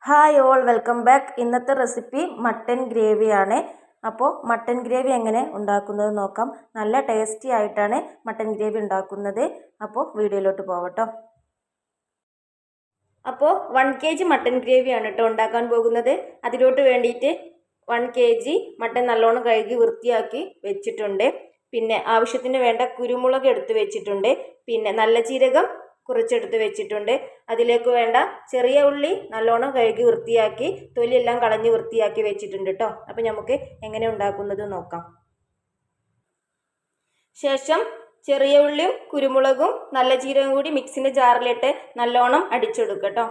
Hi all, welcome back. ഇന്നത്തെ recipe mutton ഗ്രേവിയാണ്. അപ്പോൾ mutton gravy എങ്ങനെ ഉണ്ടാക്കുന്നത് നോക്കാം. നല്ല ടേസ്റ്റി ആയിട്ടാണ് മട്ടൻ ഗ്രേവി ഉണ്ടാക്കുന്നത്. അപ്പോൾ വീഡിയോയിലോട്ട് പോകട്ടോ. അപ്പോൾ 1 kg മട്ടൻ ഗ്രേവിയാണ് കേട്ടോ ഉണ്ടാക്കാൻ പോകുന്നത്. അതിലോട്ട് വേണ്ടിയിട്ട് 1 kg മട്ടൻ നല്ലോണം കഴുകി വൃത്തിയാക്കി വെച്ചിട്ടുണ്ട്. പിന്നെ ആവശ്യത്തിന് വേണ്ട കുരുമുളക് എടുത്ത് വെച്ചിട്ടുണ്ട്. പിന്നെ നല്ല ജീരകം കുറച്ചെടുത്ത് വെച്ചിട്ടുണ്ട്. അതിലേക്ക് വേണ്ട ചെറിയ ഉള്ളി നല്ലോണം കഴുകി വൃത്തിയാക്കി തൊലിയെല്ലാം കളഞ്ഞ് വൃത്തിയാക്കി വെച്ചിട്ടുണ്ട് കേട്ടോ. അപ്പം നമുക്ക് എങ്ങനെ ഉണ്ടാക്കുന്നത് നോക്കാം. ശേഷം ചെറിയ ഉള്ളിയും കുരുമുളകും നല്ല ജീരകം കൂടി മിക്സിൻ്റെ ജാറിലിട്ട് നല്ലോണം അടിച്ചെടുക്കുക കേട്ടോ.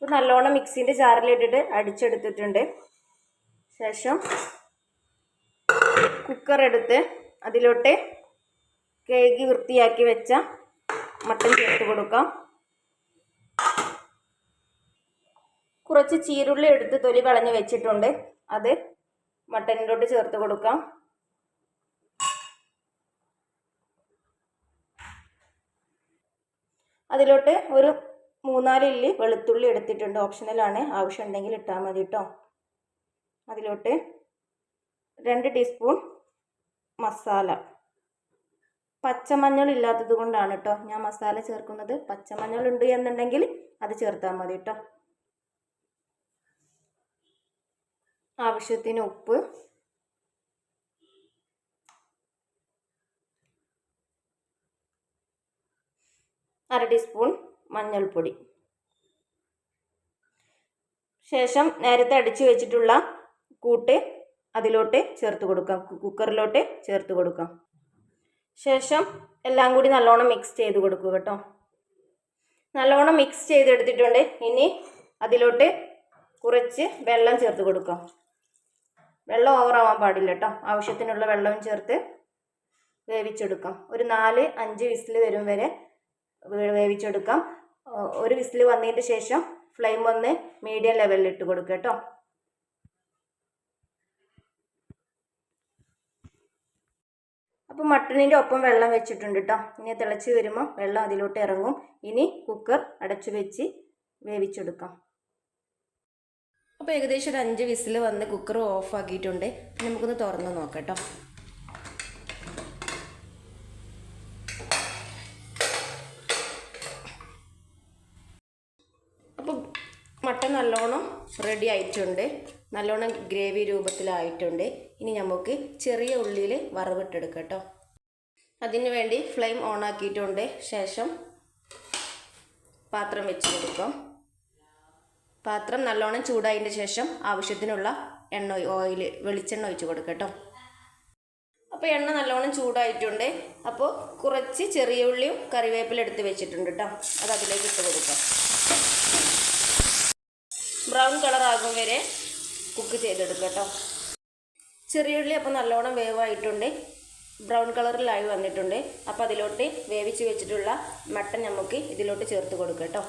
ഇത് നല്ലോണം മിക്സിൻ്റെ ജാറിലിട്ടിട്ട് അടിച്ചെടുത്തിട്ടുണ്ട്. ശേഷം കുക്കർ എടുത്ത് അതിലോട്ട് കഴുകി വൃത്തിയാക്കി വെച്ച മട്ടൻ ചേർത്ത് കൊടുക്കാം. കുറച്ച് ചീരുള്ളി എടുത്ത് തൊലി കളഞ്ഞ് വെച്ചിട്ടുണ്ട്. അത് മട്ടനിലോട്ട് ചേർത്ത് കൊടുക്കാം. അതിലോട്ട് ഒരു 3-4 ഇല്ലി വെളുത്തുള്ളി എടുത്തിട്ടുണ്ട്. ഓപ്ഷണലാണ്, ആവശ്യമുണ്ടെങ്കിൽ ഇട്ടാൽ മതി കേട്ടോ. അതിലോട്ട് 2 ടീസ്പൂൺ മസാല. പച്ചമഞ്ഞൾ ഇല്ലാത്തത് കൊണ്ടാണ് കേട്ടോ ഞാൻ മസാല ചേർക്കുന്നത്. പച്ചമഞ്ഞൾ ഉണ്ട് എന്നുണ്ടെങ്കിൽ അത് ചേർത്താൽ മതി കേട്ടോ. ആവശ്യത്തിന് ഉപ്പ്, അര ടീസ്പൂൺ മഞ്ഞൾപ്പൊടി. ശേഷം നേരത്തെ അടിച്ചു വെച്ചിട്ടുള്ള കൂട്ട് അതിലോട്ട് ചേർത്ത് കൊടുക്കാം. കുക്കറിലോട്ട് ചേർത്ത് കൊടുക്കാം. ശേഷം എല്ലാം കൂടി നല്ലോണം മിക്സ് ചെയ്ത് കൊടുക്കുക കേട്ടോ. നല്ലോണം മിക്സ് ചെയ്തെടുത്തിട്ടുണ്ട്. ഇനി അതിലോട്ട് കുറച്ച് വെള്ളം ചേർത്ത് കൊടുക്കാം. വെള്ളം ഓവറാവാൻ പാടില്ല കേട്ടോ. ആവശ്യത്തിനുള്ള വെള്ളവും ചേർത്ത് വേവിച്ചെടുക്കാം. ഒരു 4-5 വിസിൽ വരും വരെ വേവിച്ചെടുക്കാം. ഒരു വിസിൽ വന്നതിന് ശേഷം ഫ്ലെയിം ഒന്ന് മീഡിയം ലെവലിൽ ഇട്ട് കൊടുക്കുക കേട്ടോ. അപ്പോൾ മട്ടണിൻ്റെ ഒപ്പം വെള്ളം വെച്ചിട്ടുണ്ട് കേട്ടോ. ഇനി തിളച്ച് വരുമ്പോൾ വെള്ളം അതിലോട്ട് ഇറങ്ങും. ഇനി കുക്കർ അടച്ചു വെച്ച് വേവിച്ചെടുക്കാം. അപ്പോൾ ഏകദേശം ഒരു 5 വിസിൽ വന്ന് കുക്കർ ഓഫ് ആക്കിയിട്ടുണ്ട്. നമുക്കൊന്ന് തുറന്ന് നോക്കാം കേട്ടോ. അപ്പോൾ മട്ടൺ നല്ലോണം റെഡി ആയിട്ടുണ്ട്. നല്ലോണം ഗ്രേവി രൂപത്തിലായിട്ടുണ്ട്. ഇനി നമുക്ക് ചെറിയ ഉള്ളിയിൽ വറവിട്ടെടുക്കാം കേട്ടോ. അതിന് വേണ്ടി ഫ്ലെയിം ഓൺ ആക്കിയിട്ടുണ്ട്. ശേഷം പാത്രം വെച്ച് കൊടുക്കാം. പാത്രം നല്ലോണം ചൂടായതിന് ശേഷം ആവശ്യത്തിനുള്ള വെളിച്ചെണ്ണ ഒഴിച്ച് കൊടുക്കാം കേട്ടോ. അപ്പോൾ എണ്ണ നല്ലോണം ചൂടായിട്ടുണ്ട്. അപ്പോൾ കുറച്ച് ചെറിയ ഉള്ളിയും കറിവേപ്പില എടുത്ത് വെച്ചിട്ടുണ്ട് കേട്ടോ. അത് അതിലേക്ക് ഇട്ട് കൊടുക്കാം. ബ്രൗൺ കളർ ആകും വരെ കുക്ക് ചെയ്തെടുക്കുക കേട്ടോ. ചെറിയ ഉള്ളി അപ്പോൾ നല്ലോണം വേവായിട്ടുണ്ട്. ബ്രൗൺ കളറിലായി വന്നിട്ടുണ്ട്. അപ്പോൾ അതിലോട്ട് വേവിച്ച് വെച്ചിട്ടുള്ള മട്ടൻ നമുക്ക് ഇതിലോട്ട് ചേർത്ത് കൊടുക്കുക കേട്ടോ.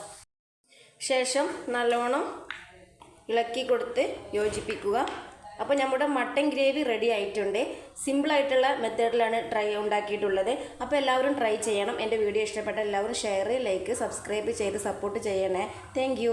ശേഷം നല്ലോണം ഇളക്കി കൊടുത്ത് യോജിപ്പിക്കുക. അപ്പോൾ നമ്മുടെ മട്ടൻ ഗ്രേവി റെഡി ആയിട്ടുണ്ട്. സിമ്പിളായിട്ടുള്ള മെത്തേഡിലാണ് ഉണ്ടാക്കിയിട്ടുള്ളത്. അപ്പോൾ എല്ലാവരും ട്രൈ ചെയ്യണം. എൻ്റെ വീഡിയോ ഇഷ്ടപ്പെട്ട എല്ലാവരും ഷെയർ, ലൈക്ക്, സബ്സ്ക്രൈബ് ചെയ്ത് സപ്പോർട്ട് ചെയ്യണേ. താങ്ക്